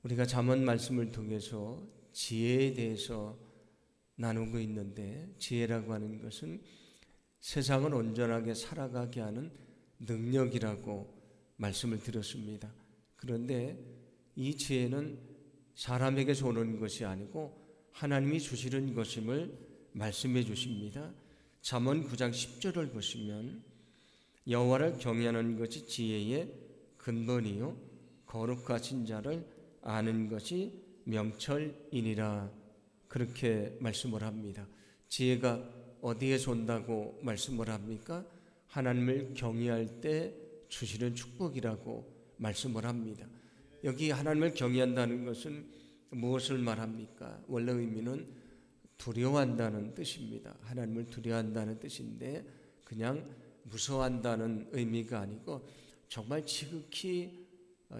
우리가 잠언 말씀을 통해서 지혜에 대해서 나누고 있는데, 지혜라고 하는 것은 세상을 온전하게 살아가게 하는 능력이라고 말씀을 드렸습니다. 그런데 이 지혜는 사람에게서 오는 것이 아니고 하나님이 주시는 것임을 말씀해 주십니다. 잠언 9장 10절을 보시면 여호와를 경외하는 것이 지혜의 근본이요 거룩하신 자를 아는 것이 명철이니라, 그렇게 말씀을 합니다. 지혜가 어디에서 온다고 말씀을 합니까? 하나님을 경외할 때 주시는 축복이라고 말씀을 합니다. 여기 하나님을 경외한다는 것은 무엇을 말합니까? 원래 의미는 두려워한다는 뜻입니다. 하나님을 두려워한다는 뜻인데 그냥 무서워한다는 의미가 아니고 정말 지극히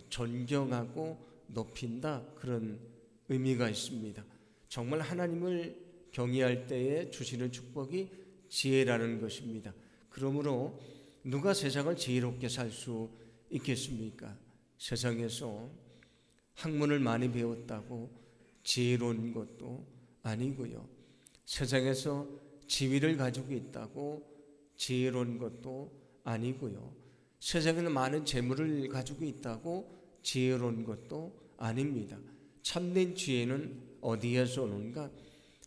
존경하고 높인다, 그런 의미가 있습니다. 정말 하나님을 경외할 때에 주시는 축복이 지혜라는 것입니다. 그러므로 누가 세상을 지혜롭게 살 수 있겠습니까? 세상에서 학문을 많이 배웠다고 지혜로운 것도 아니고요. 세상에서 지위를 가지고 있다고 지혜로운 것도 아니고요. 세상에는 많은 재물을 가지고 있다고 지혜로운 것도 아닙니다. 참된 지혜는 어디에서 오는가?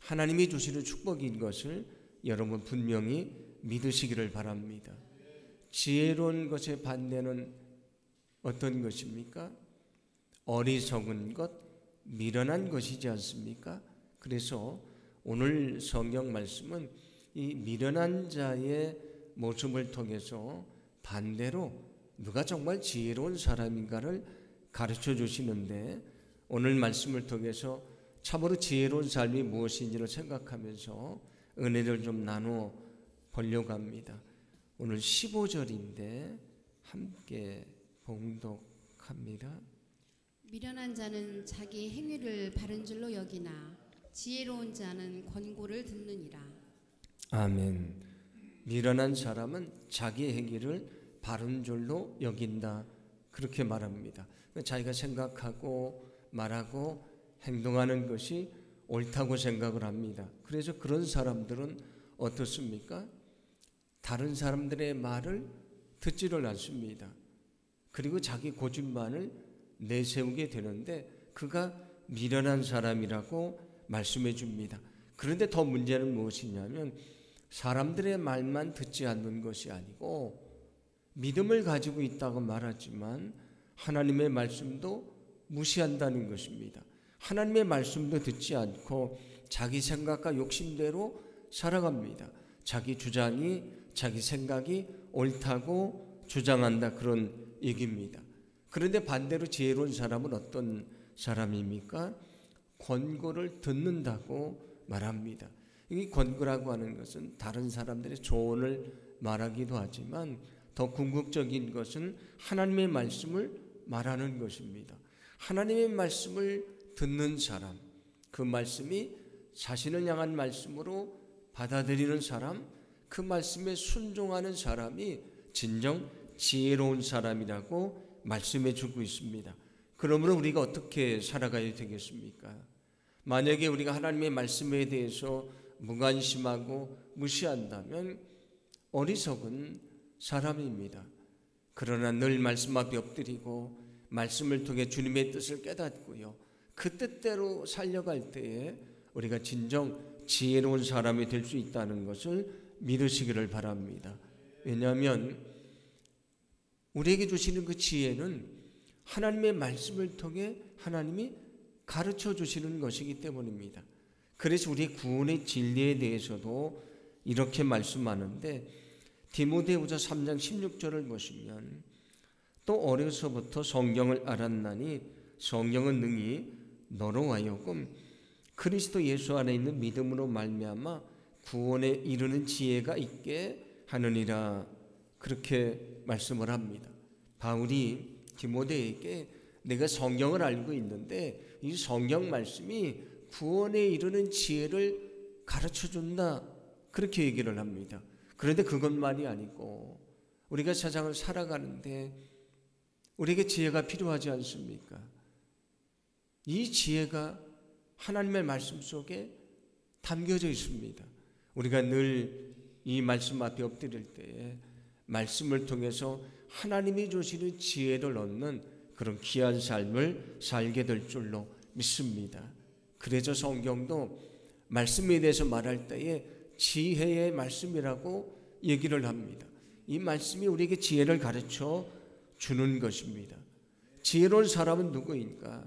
하나님이 주시는 축복인 것을 여러분 분명히 믿으시기를 바랍니다. 지혜로운 것의 반대는 어떤 것입니까? 어리석은 것, 미련한 것이지 않습니까? 그래서 오늘 성경 말씀은 이 미련한 자의 모습을 통해서 반대로 누가 정말 지혜로운 사람인가를 가르쳐 주시는데, 오늘 말씀을 통해서 참으로 지혜로운 삶이 무엇인지를 생각하면서 은혜를 좀 나누어 보려고 합니다. 오늘 15절인데 함께 봉독합니다. 미련한 자는 자기 행위를 바른 줄로 여기나 지혜로운 자는 권고를 듣느니라. 아멘. 미련한 사람은 자기 행위를 바른 줄로 여긴다, 그렇게 말합니다. 자기가 생각하고 말하고 행동하는 것이 옳다고 생각을 합니다. 그래서 그런 사람들은 어떻습니까? 다른 사람들의 말을 듣지를 않습니다. 그리고 자기 고집만을 내세우게 되는데 그가 미련한 사람이라고 말씀해 줍니다. 그런데 더 문제는 무엇이냐면 사람들의 말만 듣지 않는 것이 아니고 믿음을 가지고 있다고 말하지만 하나님의 말씀도 무시한다는 것입니다. 하나님의 말씀도 듣지 않고 자기 생각과 욕심대로 살아갑니다. 자기 주장이, 자기 생각이 옳다고 주장한다, 그런 얘기입니다. 그런데 반대로 지혜로운 사람은 어떤 사람입니까? 권고를 듣는다고 말합니다. 이 권고라고 하는 것은 다른 사람들의 조언을 말하기도 하지만 더 궁극적인 것은 하나님의 말씀을 말하는 것입니다. 하나님의 말씀을 듣는 사람, 그 말씀이 자신을 향한 말씀으로 받아들이는 사람, 그 말씀에 순종하는 사람이 진정 지혜로운 사람이라고 말씀해 주고 있습니다. 그러므로 우리가 어떻게 살아가야 되겠습니까? 만약에 우리가 하나님의 말씀에 대해서 무관심하고 무시한다면 어리석은 사람입니다. 그러나 늘 말씀 앞에 엎드리고 말씀을 통해 주님의 뜻을 깨닫고요, 그 뜻대로 살려갈 때에 우리가 진정 지혜로운 사람이 될 수 있다는 것을 믿으시기를 바랍니다. 왜냐하면 우리에게 주시는 그 지혜는 하나님의 말씀을 통해 하나님이 가르쳐 주시는 것이기 때문입니다. 그래서 우리의 구원의 진리에 대해서도 이렇게 말씀하는데, 디모데후서 3장 16절을 보시면 또 어려서부터 성경을 알았나니 성경은 능히 너로 하여금 그리스도 예수 안에 있는 믿음으로 말미암아 구원에 이르는 지혜가 있게 하느니라, 그렇게 말씀을 합니다. 바울이 디모데에게 내가 성경을 알고 있는데 이 성경 말씀이 구원에 이르는 지혜를 가르쳐준다, 그렇게 얘기를 합니다. 그런데 그것만이 아니고 우리가 세상을 살아가는데 우리에게 지혜가 필요하지 않습니까? 이 지혜가 하나님의 말씀 속에 담겨져 있습니다. 우리가 늘 이 말씀 앞에 엎드릴 때에 말씀을 통해서 하나님이 주시는 지혜를 얻는 그런 귀한 삶을 살게 될 줄로 믿습니다. 그래서 성경도 말씀에 대해서 말할 때에 지혜의 말씀이라고 얘기를 합니다. 이 말씀이 우리에게 지혜를 가르쳐 주는 것입니다. 지혜로운 사람은 누구인가?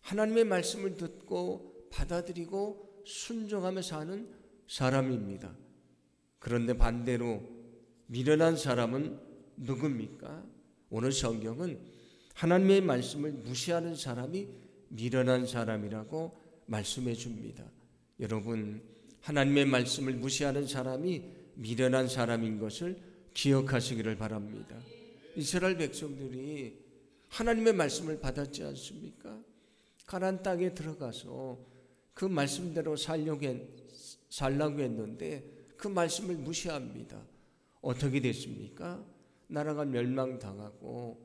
하나님의 말씀을 듣고 받아들이고 순종하며 사는 사람입니다. 그런데 반대로 미련한 사람은 누굽니까? 오늘 성경은 하나님의 말씀을 무시하는 사람이 미련한 사람이라고 말씀해 줍니다. 여러분, 하나님의 말씀을 무시하는 사람이 미련한 사람인 것을 기억하시기를 바랍니다. 이스라엘 백성들이 하나님의 말씀을 받았지 않습니까? 가나안 땅에 들어가서 그 말씀대로 살라고 했는데 그 말씀을 무시합니다. 어떻게 됐습니까? 나라가 멸망당하고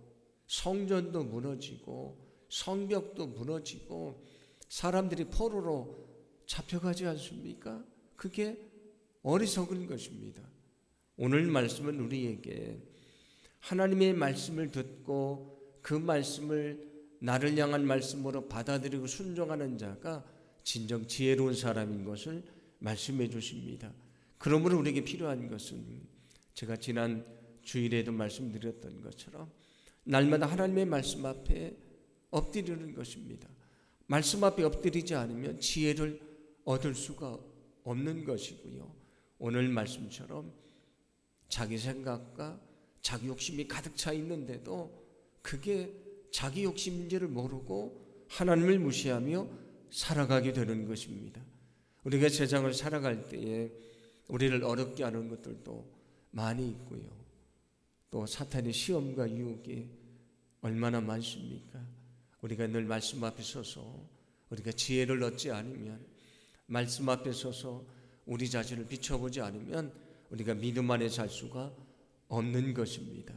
성전도 무너지고 성벽도 무너지고 사람들이 포로로 잡혀가지 않습니까? 그게 어리석은 것입니다. 오늘 말씀은 우리에게 하나님의 말씀을 듣고 그 말씀을 나를 향한 말씀으로 받아들이고 순종하는 자가 진정 지혜로운 사람인 것을 말씀해 주십니다. 그러므로 우리에게 필요한 것은 제가 지난 주일에도 말씀드렸던 것처럼 날마다 하나님의 말씀 앞에 엎드리는 것입니다. 말씀 앞에 엎드리지 않으면 지혜를 얻을 수가 없는 것이고요. 오늘 말씀처럼 자기 생각과 자기 욕심이 가득 차 있는데도 그게 자기 욕심인지를 모르고 하나님을 무시하며 살아가게 되는 것입니다. 우리가 세상을 살아갈 때에 우리를 어렵게 하는 것들도 많이 있고요. 또 사탄의 시험과 유혹이 얼마나 많습니까? 우리가 늘 말씀 앞에 서서 우리가 지혜를 얻지 않으면, 말씀 앞에 서서 우리 자신을 비춰보지 않으면 우리가 믿음 안에 살 수가 없는 것입니다.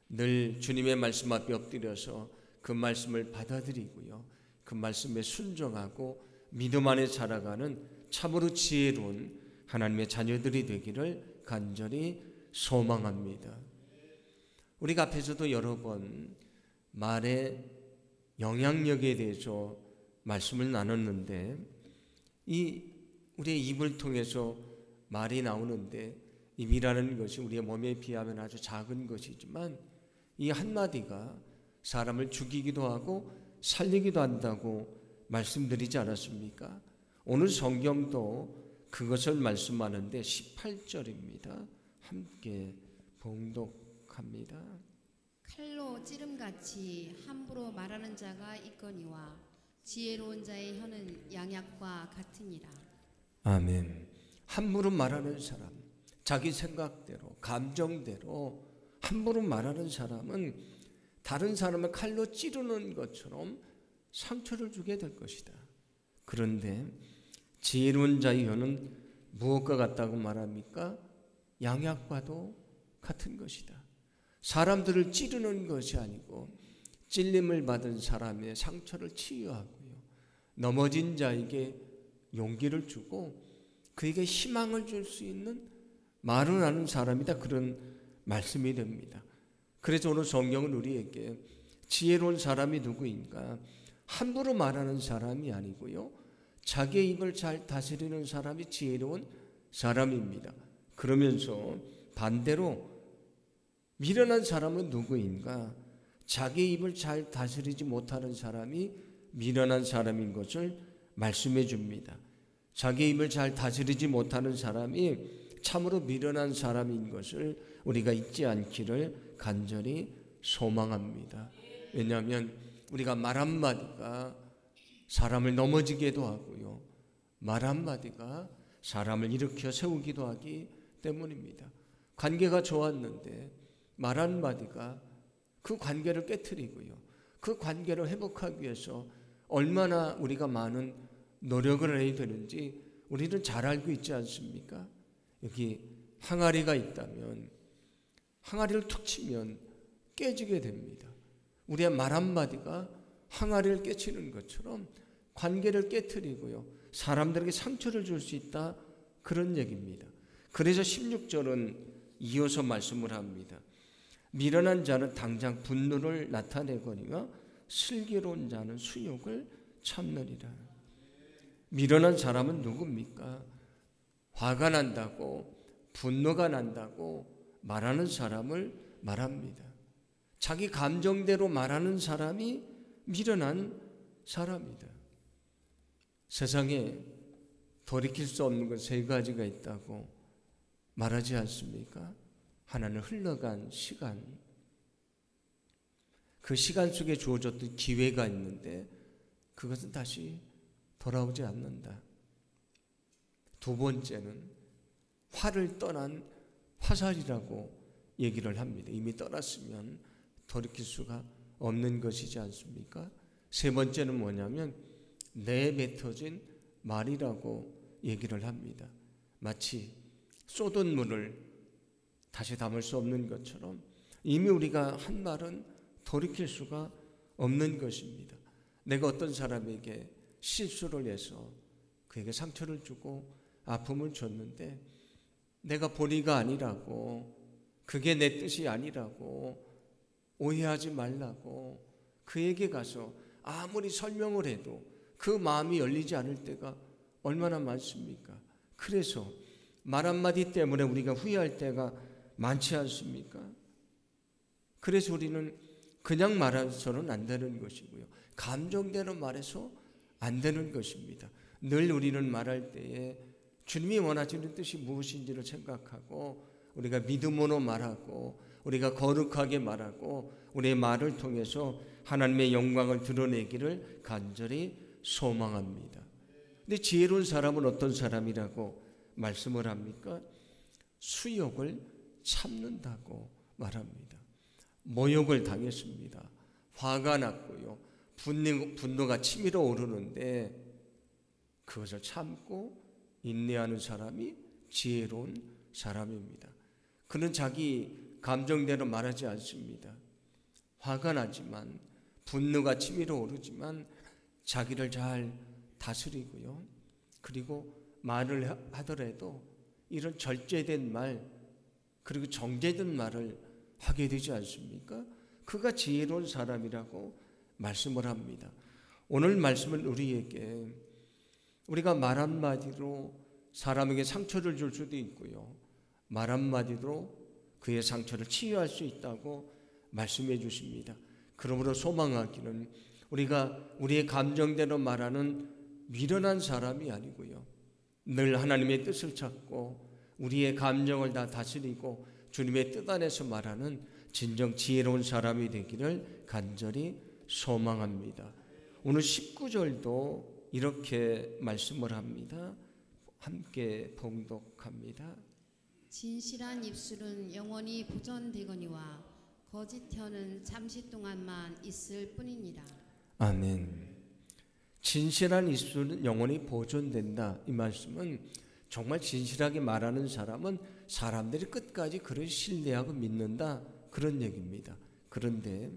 늘 주님의 말씀 앞에 엎드려서 그 말씀을 받아들이고요, 그 말씀에 순종하고 믿음 안에 살아가는 참으로 지혜로운 하나님의 자녀들이 되기를 간절히 소망합니다. 우리가 앞에서도 여러 번 말의 영향력에 대해서 말씀을 나눴는데, 우리의 입을 통해서 말이 나오는데, 입이라는 것이 우리의 몸에 비하면 아주 작은 것이지만 이 한마디가 사람을 죽이기도 하고 살리기도 한다고 말씀드리지 않았습니까? 오늘 성경도 그것을 말씀하는데 18절입니다. 함께 봉독합니다. 칼로 찌름같이 함부로 말하는 자가 있거니와 지혜로운 자의 혀는 양약과 같으니라. 아멘. 함부로 말하는 사람, 자기 생각대로 감정대로 함부로 말하는 사람은 다른 사람을 칼로 찌르는 것처럼 상처를 주게 될 것이다. 그런데 지혜로운 자의 혀는 무엇과 같다고 말합니까? 양약과도 같은 것이다. 사람들을 찌르는 것이 아니고 찔림을 받은 사람의 상처를 치유하고요, 넘어진 자에게 용기를 주고 그에게 희망을 줄 수 있는 말을 하는 사람이다. 그런 말씀이 됩니다. 그래서 오늘 성경은 우리에게 지혜로운 사람이 누구인가? 함부로 말하는 사람이 아니고요, 자기의 입을 잘 다스리는 사람이 지혜로운 사람입니다. 그러면서 반대로 미련한 사람은 누구인가? 자기의 입을 잘 다스리지 못하는 사람이 미련한 사람인 것을 말씀해 줍니다. 자기의 입을 잘 다스리지 못하는 사람이 참으로 미련한 사람인 것을 우리가 잊지 않기를 간절히 소망합니다. 왜냐하면 우리가 말 한마디가 사람을 넘어지게도 하고요, 말 한마디가 사람을 일으켜 세우기도 하기 때문입니다. 관계가 좋았는데 말 한마디가 그 관계를 깨트리고요, 그 관계를 회복하기 위해서 얼마나 우리가 많은 노력을 해야 되는지 우리는 잘 알고 있지 않습니까? 여기 항아리가 있다면 항아리를 툭 치면 깨지게 됩니다. 우리의 말 한마디가 항아리를 깨치는 것처럼 관계를 깨트리고요, 사람들에게 상처를 줄 수 있다, 그런 얘기입니다. 그래서 16절은 이어서 말씀을 합니다. 미련한 자는 당장 분노를 나타내거니와 슬기로운 자는 수욕을 참느니라. 미련한 사람은 누굽니까? 화가 난다고, 분노가 난다고 말하는 사람을 말합니다. 자기 감정대로 말하는 사람이 미련한 사람이다. 세상에 돌이킬 수 없는 것 세 가지가 있다고 말하지 않습니까? 하나는 흘러간 시간, 그 시간 속에 주어졌던 기회가 있는데 그것은 다시 돌아오지 않는다. 두 번째는 화를 떠난 화살이라고 얘기를 합니다. 이미 떠났으면 돌이킬 수가 없는 것이지 않습니까? 세 번째는 뭐냐면 내뱉어진 말이라고 얘기를 합니다. 마치 쏟은 물을 다시 담을 수 없는 것처럼 이미 우리가 한 말은 돌이킬 수가 없는 것입니다. 내가 어떤 사람에게 실수를 해서 그에게 상처를 주고 아픔을 줬는데 내가 본의가 아니라고, 그게 내 뜻이 아니라고, 오해하지 말라고 그에게 가서 아무리 설명을 해도 그 마음이 열리지 않을 때가 얼마나 많습니까? 그래서 말 한마디 때문에 우리가 후회할 때가 많지 않습니까? 그래서 우리는 그냥 말해서는 안 되는 것이고요, 감정대로 말해서 안 되는 것입니다. 늘 우리는 말할 때에 주님이 원하시는 뜻이 무엇인지를 생각하고 우리가 믿음으로 말하고 우리가 거룩하게 말하고 우리의 말을 통해서 하나님의 영광을 드러내기를 간절히 소망합니다. 근데 지혜로운 사람은 어떤 사람이라고 말씀을 합니까? 수욕을 참는다고 말합니다. 모욕을 당했습니다. 화가 났고요, 분노가 치밀어 오르는데 그것을 참고 인내하는 사람이 지혜로운 사람입니다. 그는 자기 감정대로 말하지 않습니다. 화가 나지만, 분노가 치밀어 오르지만 자기를 잘 다스리고요, 그리고 말을 하더라도 이런 절제된 말, 그리고 정제된 말을 하게 되지 않습니까? 그가 지혜로운 사람이라고 말씀을 합니다. 오늘 말씀은 우리에게 우리가 말 한마디로 사람에게 상처를 줄 수도 있고요, 말 한마디로 그의 상처를 치유할 수 있다고 말씀해 주십니다. 그러므로 소망하기는 우리가 우리의 감정대로 말하는 미련한 사람이 아니고요, 늘 하나님의 뜻을 찾고 우리의 감정을 다 다스리고 주님의 뜻 안에서 말하는 진정 지혜로운 사람이 되기를 간절히 소망합니다. 오늘 19절도 이렇게 말씀을 합니다. 함께 봉독합니다. 진실한 입술은 영원히 보존되거니와 거짓 혀는 잠시 동안만 있을 뿐이니라. 아멘. 진실한 입술은 영원히 보존된다. 이 말씀은 정말 진실하게 말하는 사람은 사람들이 끝까지 그를 신뢰하고 믿는다, 그런 얘기입니다. 그런데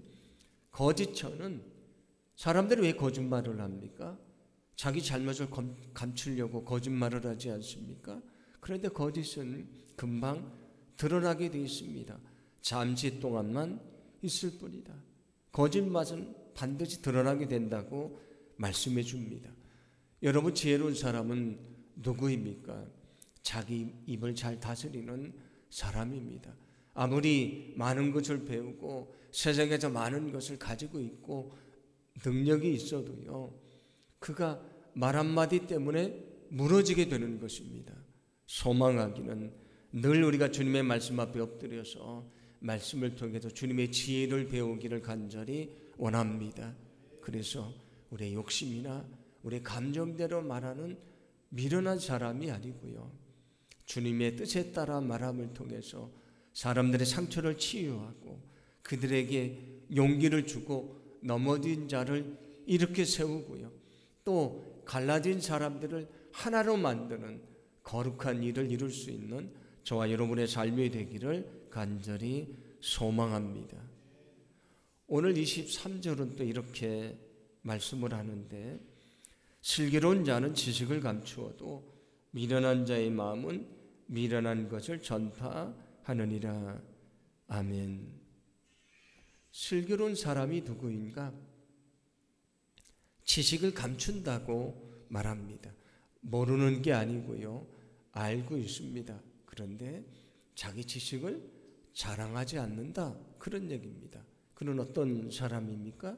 거짓 혀는 사람들이 왜 거짓말을 합니까? 자기 잘못을 감추려고 거짓말을 하지 않습니까? 그런데 거짓은 금방 드러나게 되어 있습니다. 잠시 동안만 있을 뿐이다. 거짓말은 반드시 드러나게 된다고 말씀해 줍니다. 여러분, 지혜로운 사람은 누구입니까? 자기 입을 잘 다스리는 사람입니다. 아무리 많은 것을 배우고 세상에서 많은 것을 가지고 있고 능력이 있어도요, 그가 말 한마디 때문에 무너지게 되는 것입니다. 소망하기는 늘 우리가 주님의 말씀 앞에 엎드려서 말씀을 통해서 주님의 지혜를 배우기를 간절히 원합니다. 그래서 우리의 욕심이나 우리의 감정대로 말하는 미련한 사람이 아니고요, 주님의 뜻에 따라 말함을 통해서 사람들의 상처를 치유하고 그들에게 용기를 주고 넘어진 자를 일으켜 세우고요, 또 갈라진 사람들을 하나로 만드는 거룩한 일을 이룰 수 있는 저와 여러분의 삶이 되기를 간절히 소망합니다. 오늘 23절은 또 이렇게 말씀을 하는데 슬기로운 자는 지식을 감추어도 미련한 자의 마음은 미련한 것을 전파하느니라. 아멘. 슬기로운 사람이 누구인가? 지식을 감춘다고 말합니다. 모르는 게 아니고요. 알고 있습니다. 그런데 자기 지식을 자랑하지 않는다. 그런 얘기입니다. 그는 어떤 사람입니까?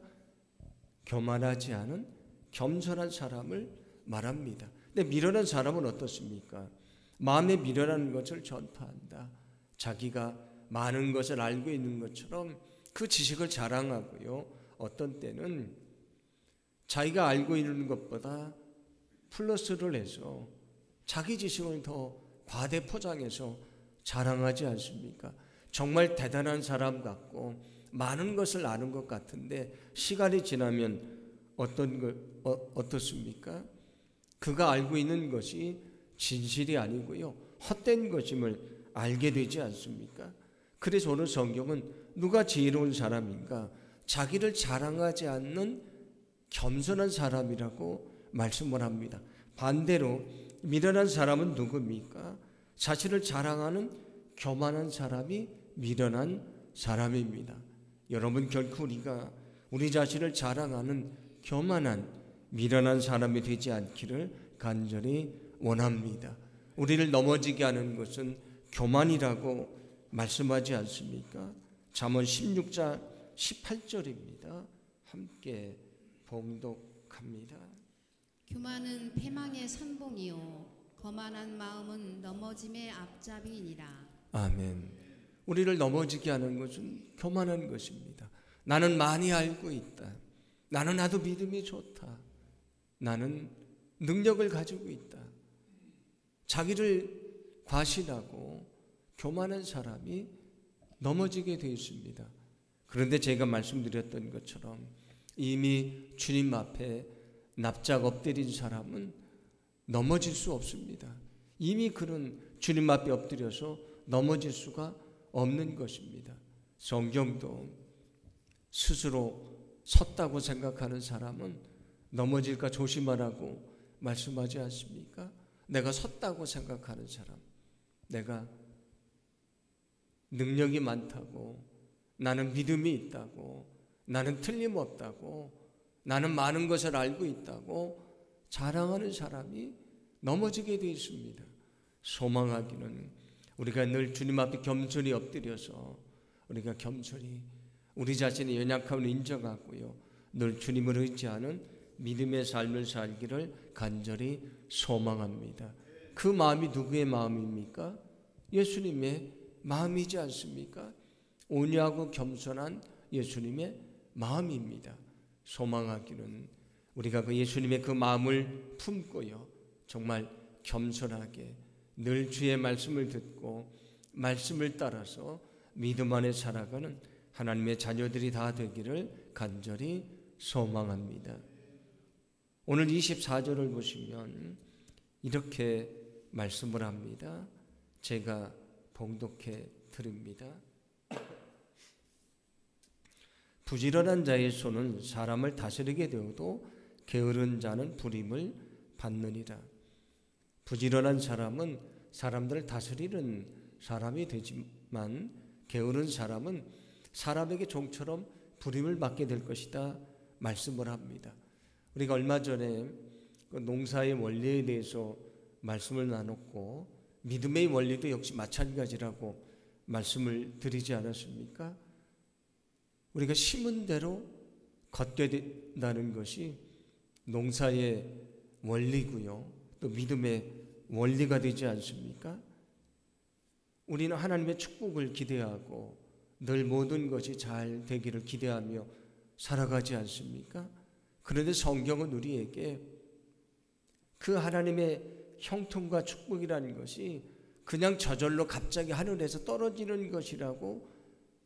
교만하지 않은 겸손한 사람을 말합니다. 근데 미련한 사람은 어떻습니까? 마음에 미련한 것을 전파한다. 자기가 많은 것을 알고 있는 것처럼 그 지식을 자랑하고요. 어떤 때는 자기가 알고 있는 것보다 플러스를 해서 자기 지식을 더 과대 포장해서 자랑하지 않습니까? 정말 대단한 사람 같고 많은 것을 아는 것 같은데 시간이 지나면 어떻습니까? 그가 알고 있는 것이 진실이 아니고요. 헛된 것임을 알게 되지 않습니까? 그래서 오늘 성경은 누가 지혜로운 사람인가? 자기를 자랑하지 않는 겸손한 사람이라고 말씀을 합니다. 반대로 미련한 사람은 누굽니까? 자신을 자랑하는 교만한 사람이 미련한 사람입니다. 여러분, 결코 우리가 우리 자신을 자랑하는 교만한 미련한 사람이 되지 않기를 간절히 원합니다. 우리를 넘어지게 하는 것은 교만이라고 말씀하지 않습니까? 잠언 16장 18절입니다. 함께 봉독합니다. 교만은 패망의 선봉이요 거만한 마음은 넘어짐의 앞잡이니라. 아멘. 우리를 넘어지게 하는 것은 교만한 것입니다. 나는 많이 알고 있다. 나는 아주 믿음이 좋다. 나는 능력을 가지고 있다. 자기를 과신하고 교만한 사람이 넘어지게 되어 있습니다. 그런데 제가 말씀드렸던 것처럼 이미 주님 앞에 납작 엎드린 사람은 넘어질 수 없습니다. 이미 그는 주님 앞에 엎드려서 넘어질 수가 없는 것입니다. 성경도 스스로 섰다고 생각하는 사람은 넘어질까 조심하라고 말씀하지 않습니까? 내가 섰다고 생각하는 사람, 내가 능력이 많다고, 나는 믿음이 있다고, 나는 틀림없다고, 나는 많은 것을 알고 있다고 자랑하는 사람이 넘어지게 되어 있습니다. 소망하기는 우리가 늘 주님 앞에 겸손히 엎드려서 우리가 겸손히 우리 자신의 연약함을 인정하고요, 늘 주님을 의지하는 믿음의 삶을 살기를 간절히 소망합니다. 그 마음이 누구의 마음입니까? 예수님의 마음이지 않습니까? 온유하고 겸손한 예수님의 마음입니다. 소망하기는 우리가 그 예수님의 그 마음을 품고요, 정말 겸손하게 늘 주의 말씀을 듣고 말씀을 따라서 믿음 안에 살아가는 하나님의 자녀들이 다 되기를 간절히 소망합니다. 오늘 24절을 보시면 이렇게 말씀을 합니다. 제가 봉독해 드립니다. 부지런한 자의 손은 사람을 다스리게 되어도 게으른 자는 불임을 받느니라. 부지런한 사람은 사람들을 다스리는 사람이 되지만 게으른 사람은 사람에게 종처럼 불임을 받게 될 것이다 말씀을 합니다. 우리가 얼마 전에 그 농사의 원리에 대해서 말씀을 나눴고 믿음의 원리도 역시 마찬가지라고 말씀을 드리지 않았습니까? 우리가 심은 대로 걷게 된다는 것이 농사의 원리고요, 또 믿음의 원리가 되지 않습니까? 우리는 하나님의 축복을 기대하고 늘 모든 것이 잘 되기를 기대하며 살아가지 않습니까? 그런데 성경은 우리에게 그 하나님의 형통과 축복이라는 것이 그냥 저절로 갑자기 하늘에서 떨어지는 것이라고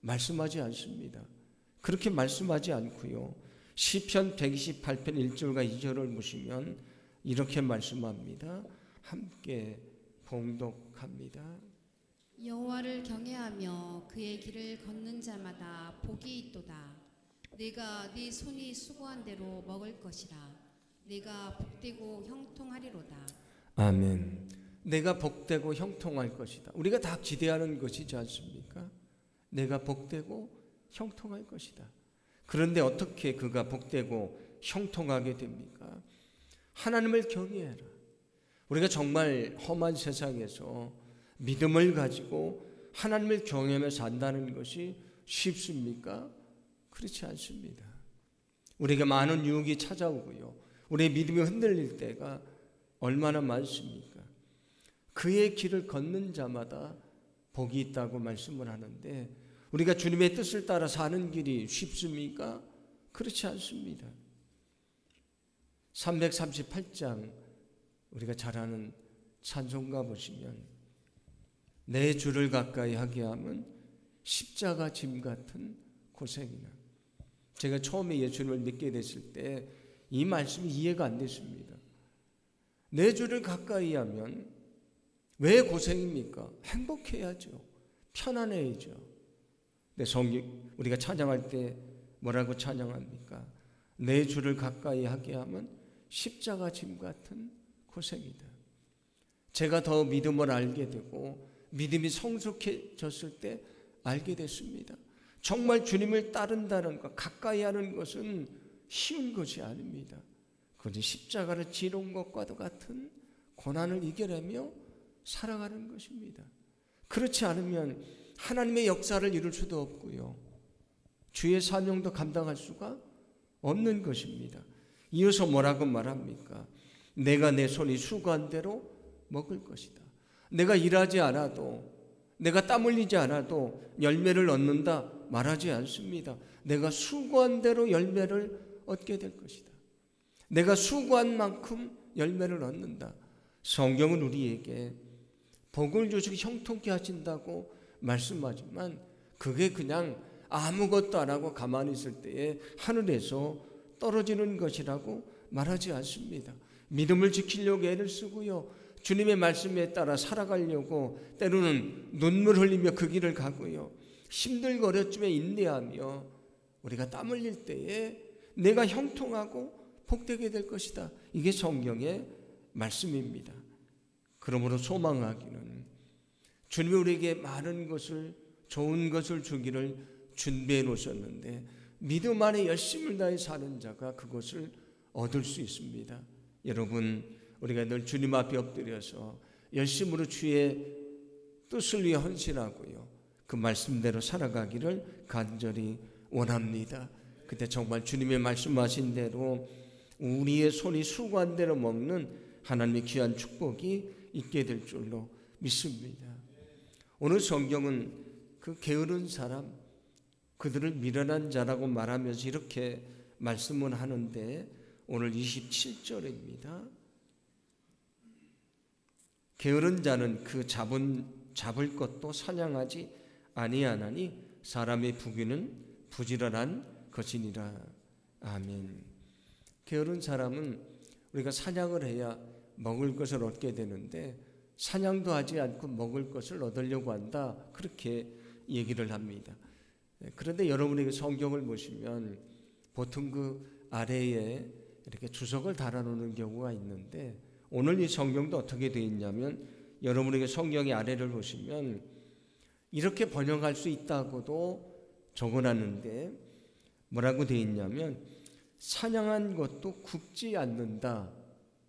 말씀하지 않습니다. 그렇게 말씀하지 않고요, 시편 128편 1절과 2절을 보시면 이렇게 말씀합니다. 함께 봉독합니다. 여호와를 경외하며 그의 길을 걷는 자마다 복이 있도다. 내가 네 손이 수고한 대로 먹을 것이라. 내가 복되고 형통하리로다. 아멘. 내가 복되고 형통할 것이다. 우리가 다 기대하는 것이지 않습니까? 내가 복되고 형통할 것이다. 그런데 어떻게 그가 복되고 형통하게 됩니까? 하나님을 경외해라. 우리가 정말 험한 세상에서 믿음을 가지고 하나님을 경외하며 산다는 것이 쉽습니까? 그렇지 않습니다. 우리에게 많은 유혹이 찾아오고요. 우리의 믿음이 흔들릴 때가 얼마나 많습니까? 그의 길을 걷는 자마다 복이 있다고 말씀을 하는데 우리가 주님의 뜻을 따라 사는 길이 쉽습니까? 그렇지 않습니다. 338장 우리가 잘 아는 찬송가 보시면 내 주를 가까이 하게 하면 십자가 짐 같은 고생이나. 제가 처음에 예수님을 믿게 됐을 때 이 말씀이 이해가 안 됐습니다. 내 주를 가까이 하면 왜 고생입니까? 행복해야죠. 편안해야죠. 근데 성경 우리가 찬양할 때 뭐라고 찬양합니까? 내 주를 가까이 하게 하면 십자가 짐 같은 고생이다. 제가 더 믿음을 알게 되고 믿음이 성숙해졌을 때 알게 됐습니다. 정말 주님을 따른다는 것, 가까이 하는 것은 쉬운 것이 아닙니다. 그것이 십자가를 지는 것과도 같은 고난을 이겨내며 살아가는 것입니다. 그렇지 않으면 하나님의 역사를 이룰 수도 없고요. 주의 사명도 감당할 수가 없는 것입니다. 이어서 뭐라고 말합니까? 내가 내 손이 수고한 대로 먹을 것이다. 내가 일하지 않아도, 내가 땀 흘리지 않아도 열매를 얻는다 말하지 않습니다. 내가 수고한 대로 열매를 얻게 될 것이다. 내가 수고한 만큼 열매를 얻는다. 성경은 우리에게 복을 주시고 형통케 하신다고 말씀하지만 그게 그냥 아무것도 안 하고 가만히 있을 때에 하늘에서 떨어지는 것이라고 말하지 않습니다. 믿음을 지키려고 애를 쓰고요. 주님의 말씀에 따라 살아가려고 때로는 눈물 흘리며 그 길을 가고요. 힘들고 어렵지만 인내하며 우리가 땀 흘릴 때에 내가 형통하고 복되게 될 것이다. 이게 성경의 말씀입니다. 그러므로 소망하기는 주님이 우리에게 많은 것을, 좋은 것을 주기를 준비해 놓으셨는데 믿음 안에 열심을 다해 사는 자가 그것을 얻을 수 있습니다. 여러분, 우리가 늘 주님 앞에 엎드려서 열심으로 주의 뜻을 위해 헌신하고요. 그 말씀대로 살아가기를 간절히 원합니다. 그때 정말 주님의 말씀하신 대로 우리의 손이 수고한 대로 먹는 하나님의 귀한 축복이 있게 될 줄로 믿습니다. 오늘 성경은 그 게으른 사람, 그들을 미련한 자라고 말하면서 이렇게 말씀을 하는데 오늘 27절입니다. 게으른 자는 그 잡을 것도 사냥하지 아니하나니 사람의 부귀는 부지런한 것이니라. 아멘. 게으른 사람은 우리가 사냥을 해야 먹을 것을 얻게 되는데 사냥도 하지 않고 먹을 것을 얻으려고 한다. 그렇게 얘기를 합니다. 그런데 여러분에게 성경을 보시면 보통 그 아래에 이렇게 주석을 달아놓는 경우가 있는데 오늘 이 성경도 어떻게 되어 있냐면 여러분에게 성경의 아래를 보시면 이렇게 번역할 수 있다고도 적어놨는데 뭐라고 되어 있냐면 사냥한 것도 굽지 않는다.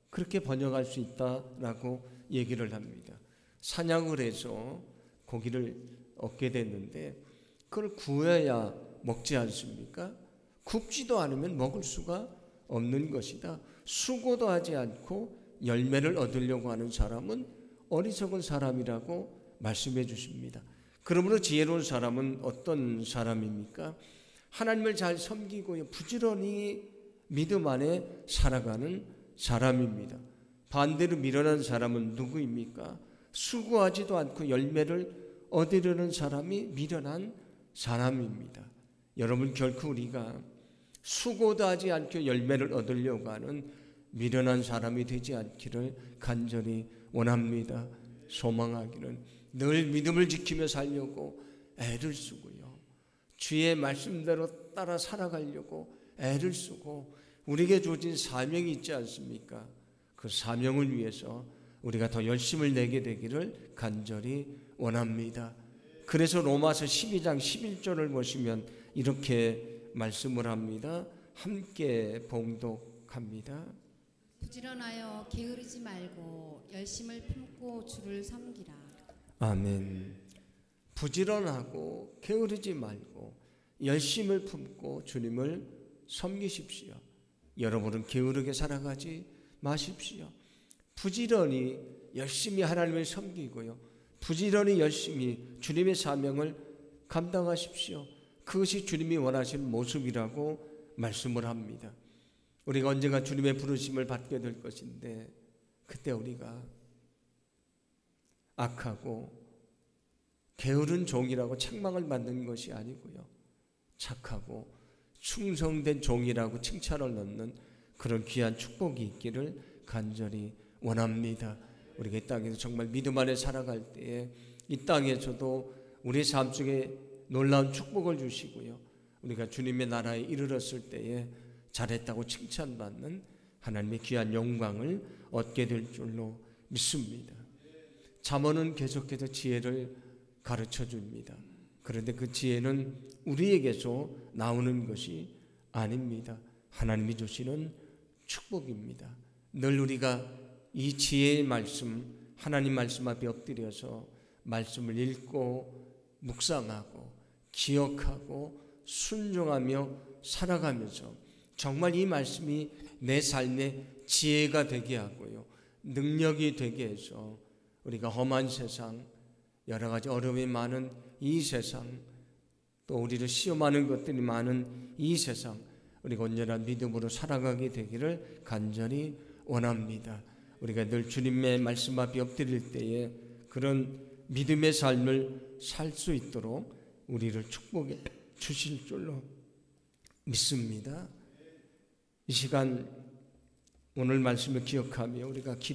그렇게 번역할 수 있다라고 얘기를 합니다. 사냥을 해서 고기를 얻게 됐는데 그걸 구워야 먹지 않습니까? 굽지도 않으면 먹을 수가 없는 것이다. 수고도 하지 않고 열매를 얻으려고 하는 사람은 어리석은 사람이라고 말씀해 주십니다. 그러므로 지혜로운 사람은 어떤 사람입니까? 하나님을 잘 섬기고 부지런히 믿음 안에 살아가는 사람입니다. 반대로 미련한 사람은 누구입니까? 수고하지도 않고 열매를 얻으려는 사람이 미련한 사람입니다. 여러분, 결코 우리가 수고도 하지 않고 열매를 얻으려고 하는 미련한 사람이 되지 않기를 간절히 원합니다. 소망하기는 늘 믿음을 지키며 살려고 애를 쓰고요. 주의 말씀대로 따라 살아가려고 애를 쓰고 우리에게 주어진 사명이 있지 않습니까? 그 사명을 위해서 우리가 더 열심을 내게 되기를 간절히 원합니다. 그래서 로마서 12장 11절을 보시면 이렇게 말씀을 합니다. 함께 봉독합니다. 부지런하여 게으르지 말고 열심을 품고 주를 섬기라. 아멘. 부지런하고 게으르지 말고 열심을 품고 주님을 섬기십시오. 여러분은 게으르게 살아가지 마십시오. 부지런히 열심히 하나님을 섬기고요. 부지런히 열심히 주님의 사명을 감당하십시오. 그것이 주님이 원하시는 모습이라고 말씀을 합니다. 우리가 언젠가 주님의 부르심을 받게 될 것인데 그때 우리가 악하고 게으른 종이라고 책망을 받는 것이 아니고요. 착하고 충성된 종이라고 칭찬을 얻는 그런 귀한 축복이 있기를 간절히 원합니다. 우리가 이 땅에서 정말 믿음 안에 살아갈 때에 이 땅에서도 우리의 삶 속에 놀라운 축복을 주시고요. 우리가 주님의 나라에 이르렀을 때에 잘했다고 칭찬받는 하나님의 귀한 영광을 얻게 될 줄로 믿습니다. 잠언은 계속해서 지혜를 가르쳐 줍니다. 그런데 그 지혜는 우리에게서 나오는 것이 아닙니다. 하나님이 주시는 축복입니다. 늘 우리가 이 지혜의 말씀, 하나님 말씀 앞에 엎드려서 말씀을 읽고 묵상하고 기억하고 순종하며 살아가면서 정말 이 말씀이 내 삶의 지혜가 되게 하고요. 능력이 되게 해서 우리가 험한 세상, 여러 가지 어려움이 많은 이 세상, 또 우리를 시험하는 것들이 많은 이 세상, 우리가 온전한 믿음으로 살아가게 되기를 간절히 원합니다. 우리가 늘 주님의 말씀 앞에 엎드릴 때에 그런 믿음의 삶을 살 수 있도록 우리를 축복해 주실 줄로 믿습니다. 이 시간 오늘 말씀을 기억하며 우리가